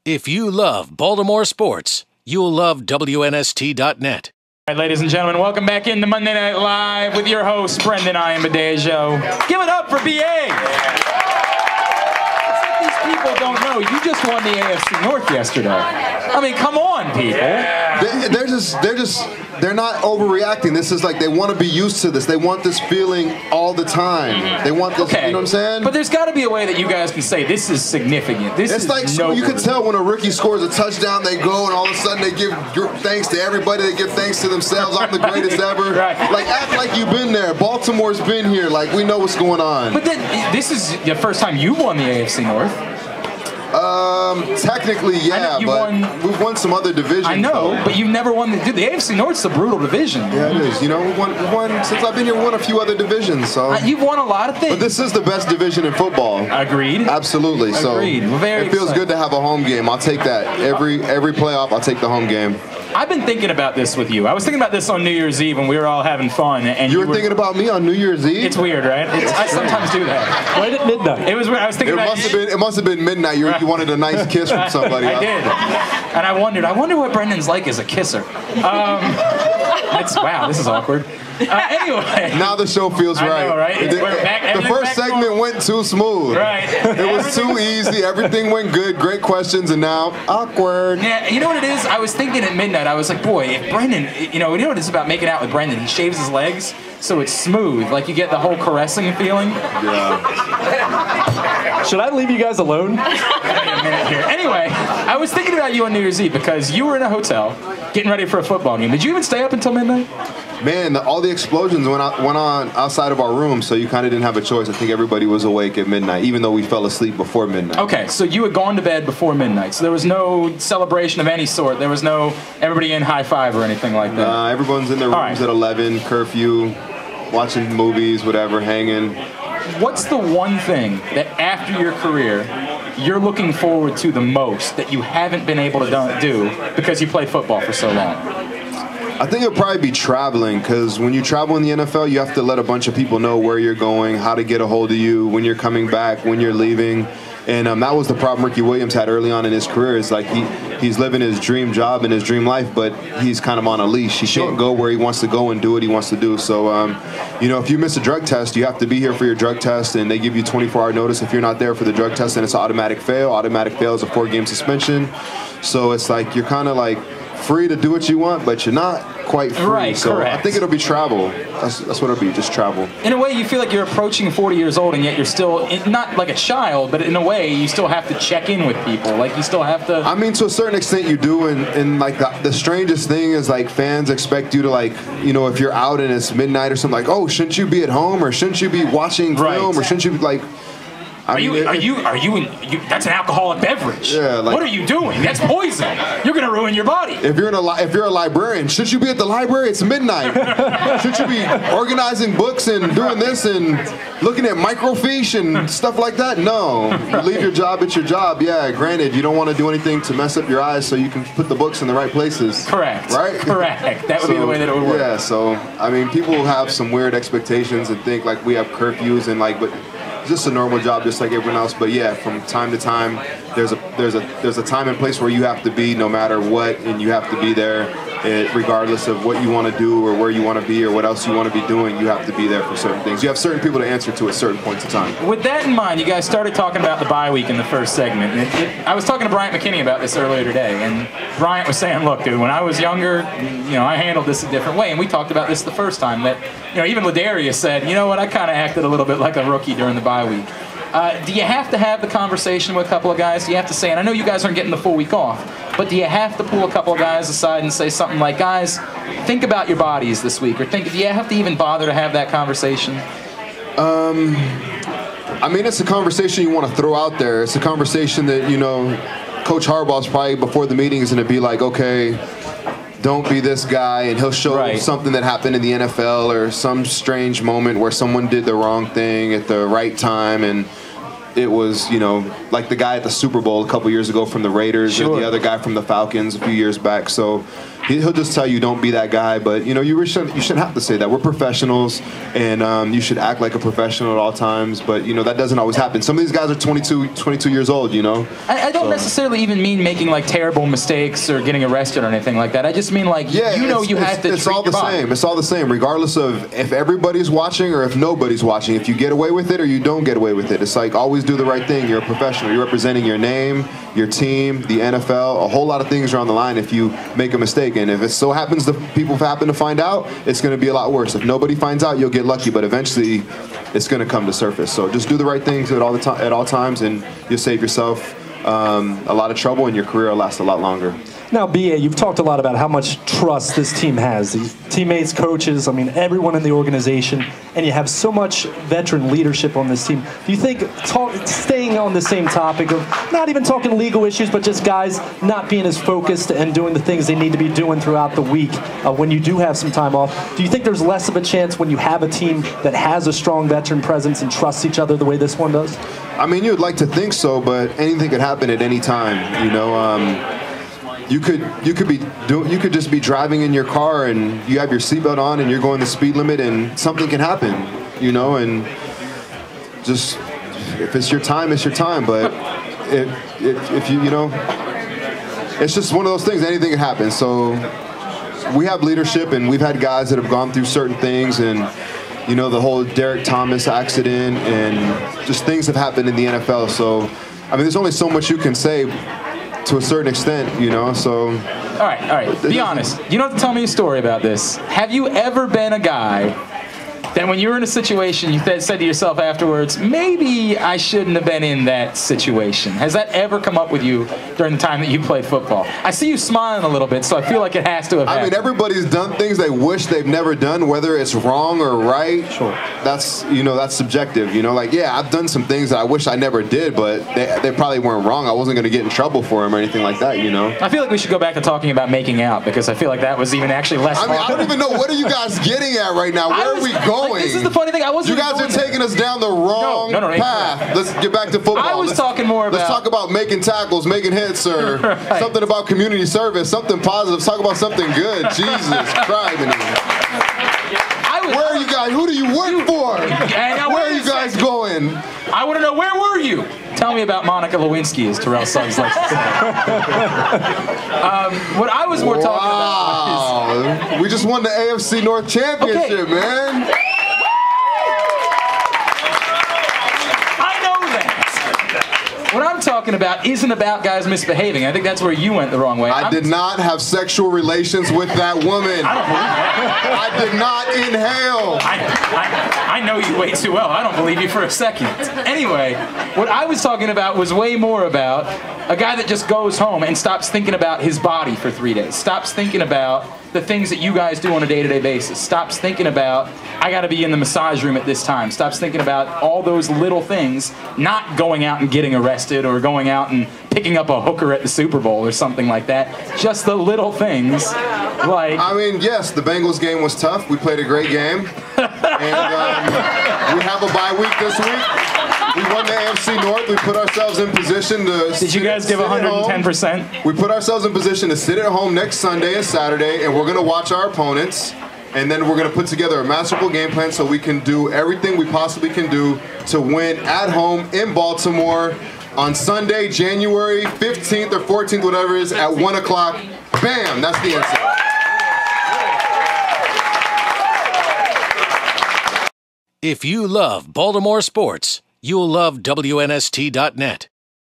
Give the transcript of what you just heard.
If you love Baltimore sports, you'll love WNST.net. All right, ladies and gentlemen, welcome back into Monday Night Live with your host, Brendan Ayanbadejo. Give it up for BA. It's like these people don't know. You just won the AFC North yesterday. I mean, come on, people. They're not overreacting. This is like they want to be used to this. They want this feeling all the time. They want this, okay. You know what I'm saying? But there's got to be a way that you guys can say this is significant. It's like you can tell when a rookie scores a touchdown, they go and all of a sudden they give thanks to everybody. They give thanks to themselves. I'm the greatest ever. Right. Like act like you've been there. Baltimore's been here. Like we know what's going on. But then this is the first time you won the AFC North. Technically, yeah, but we've won some other divisions. I know, though. but you've never won the AFC North's a brutal division. Yeah, it is. You know, we've won since I've been here. We won a few other divisions. So you've won a lot of things. But this is the best division in football. Agreed. Absolutely. Agreed. So it feels good to have a home game. I'll take that. Every playoff, I'll take the home game. I've been thinking about this with you. I was thinking about this on New Year's Eve when we were all having fun. And you were thinking about me on New Year's Eve? It's weird, right? I sometimes do that. Right at midnight. It was weird. I was thinking it must have been midnight. You wanted a nice kiss from somebody. I did. And I wonder what Brendan's like as a kisser. Wow, this is awkward. Anyway. Now the show feels right. I know, right? The first segment went too smooth. Right. It was too easy. Everything went good. Great questions, and now awkward. Yeah, you know what it is? I was thinking at midnight, I was like, boy, if Brendan, you know what it's about making out with Brendan? He shaves his legs so it's smooth. Like you get the whole caressing feeling. Yeah. Should I leave you guys alone? Give me a minute here. Anyway, I was thinking about you on New Year's Eve because you were in a hotel getting ready for a football game. Did you even stay up until midnight? Man, all the explosions went on outside of our room, so you kind of didn't have a choice. I think everybody was awake at midnight, even though we fell asleep before midnight. Okay, so you had gone to bed before midnight, so there was no celebration of any sort. There was no everybody in high five or anything like that. Everyone's in their rooms at 11, curfew, watching movies, whatever, hanging. What's the one thing that after your career you're looking forward to the most that you haven't been able to do because you played football for so long? I think it'll probably be traveling, because when you travel in the NFL, you have to let a bunch of people know where you're going, how to get a hold of you, when you're coming back, when you're leaving. And that was the problem Ricky Williams had early on in his career. Is like he's living his dream job and his dream life, but he's kind of on a leash. He can't go where he wants to go and do what he wants to do. So, if you miss a drug test, you have to be here for your drug test, and they give you 24-hour notice. If you're not there for the drug test, then it's an automatic fail. Automatic fail is a 4-game suspension. So it's like you're kind of like free to do what you want, but you're not quite free. Right, so correct. I think it'll be travel. That's what it'll be, just travel. In a way, you feel like you're approaching 40 years old, and yet you're still, not like a child, but in a way, you still have to check in with people. Like, you still have to... I mean, to a certain extent, you do, and like, the strangest thing is, like, fans expect you to, like, if you're out and it's midnight or something, like, oh, shouldn't you be at home, or shouldn't you be watching film, or shouldn't you be, like... Are you that's an alcoholic beverage. Yeah, like, what are you doing? That's poison. You're going to ruin your body. If you're a librarian, should you be at the library? It's midnight. Should you be organizing books and doing this and looking at microfiche and stuff like that? No. You leave your job, it's your job. Yeah, granted, you don't want to do anything to mess up your eyes, so you can put the books in the right places. Correct. Right? Correct. That would be the way that it would work. Yeah, so, I mean, people have some weird expectations and think, like, we have curfews and, like, but just a normal job just like everyone else. But yeah, from time to time there's a time and place where you have to be no matter what, and you have to be there regardless of what you want to do or where you want to be or what else you want to be doing. You have to be there for certain things. You have certain people to answer to at certain points of time. With that in mind, you guys started talking about the bye week in the first segment. I was talking to Bryant McKinney about this earlier today, and Bryant was saying, look, dude, when I was younger, I handled this a different way, and we talked about this the first time, that even Ladarius said, you know what, I kind of acted a little bit like a rookie during the bye week. Do you have to have the conversation with a couple of guys? Do you have to say, and I know you guys aren't getting the full week off, but do you have to pull a couple of guys aside and say something like, guys, think about your bodies this week, or do you have to even bother to have that conversation? I mean, it's a conversation you want to throw out there. It's a conversation that, Coach Harbaugh's probably before the meeting is going to be like, okay, don't be this guy, and he'll show something that happened in the NFL or some strange moment where someone did the wrong thing at the right time, and it was, like the guy at the Super Bowl a couple years ago from the Raiders, or the other guy from the Falcons a few years back. So he'll just tell you don't be that guy. But you shouldn't have to say that. We're professionals, and you should act like a professional at all times. But that doesn't always happen. Some of these guys are 22 years old. I don't necessarily even mean making like terrible mistakes or getting arrested or anything like that. I just mean like you have to. It's all the same. It's all the same, regardless of if everybody's watching or if nobody's watching. If you get away with it or you don't get away with it, it's like always do the right thing. You're a professional. You're representing your name, your team, the NFL. A whole lot of things are on the line if you make a mistake. And if it so happens that people happen to find out, it's going to be a lot worse. If nobody finds out, you'll get lucky, but eventually it's going to come to surface. So just do the right things at all times, and you'll save yourself a lot of trouble, and your career will last a lot longer. Now, B.A., you've talked a lot about how much trust this team has. These teammates, coaches, everyone in the organization, and you have so much veteran leadership on this team. Do you think, staying on the same topic of not even talking legal issues, but just guys not being as focused and doing the things they need to be doing throughout the week when you do have some time off, do you think there's less of a chance when you have a team that has a strong veteran presence and trusts each other the way this one does? You'd like to think so, but anything could happen at any time, You could just be driving in your car and you have your seatbelt on and you're going the speed limit and something can happen, and just if it's your time, it's your time. But if you it's just one of those things. Anything can happen. So we have leadership, and we've had guys that have gone through certain things, and the whole Derek Thomas accident, and just things have happened in the NFL. So there's only so much you can say. To a certain extent, so... All right. Be honest. You don't have to tell me a story about this. Have you ever been a guy that when you were in a situation, you said to yourself afterwards, maybe I shouldn't have been in that situation? Has that ever come up with you during the time that you played football? I see you smiling a little bit, so I feel like it has to have happened. Everybody's done things they wish they've never done, whether it's wrong or right. Sure. That's, that's subjective, I've done some things that I wish I never did, but they probably weren't wrong. I wasn't going to get in trouble for them or anything like that, I feel like we should go back to talking about making out, because I feel like that was even actually less fun. I don't even know, what are you guys getting at right now? Where are we going? This is the funny thing. You guys are taking us down the wrong path. Let's get back to football. I was talking more about... Let's talk about making tackles, making hits, or something about community service, something positive. Let's talk about something good. Jesus Christ. Where are you guys? Who do you work for? Where are you guys going? I want to know, where were you? Tell me about Monica Lewinsky, as Terrell Suggs likes to say. What I was more talking about is... We just won the AFC North Championship, man. What I'm talking about isn't about guys misbehaving. I think that's where you went the wrong way. I did not have sexual relations with that woman. I don't believe that. I did not inhale. I know you way too well. I don't believe you for a second. Anyway, what I was talking about was way more about a guy that just goes home and stops thinking about his body for 3 days. Stops thinking about the things that you guys do on a day-to-day basis. Stops thinking about, I got to be in the massage room at this time. Stops thinking about all those little things, not going out and getting arrested or going out and picking up a hooker at the Super Bowl or something like that. Just the little things, like... yes, the Bengals game was tough. We played a great game. And we have a bye week this week. We won the AFC North. We put ourselves in position to... Did you guys give 110%? We put ourselves in position to sit at home next Sunday and Saturday, and we're going to watch our opponents, and then we're going to put together a masterful game plan so we can do everything we possibly can do to win at home in Baltimore on Sunday, January 15th or 14th, whatever it is, at 1 o'clock. Bam! That's the answer. If you love Baltimore sports, you'll love WNST.net.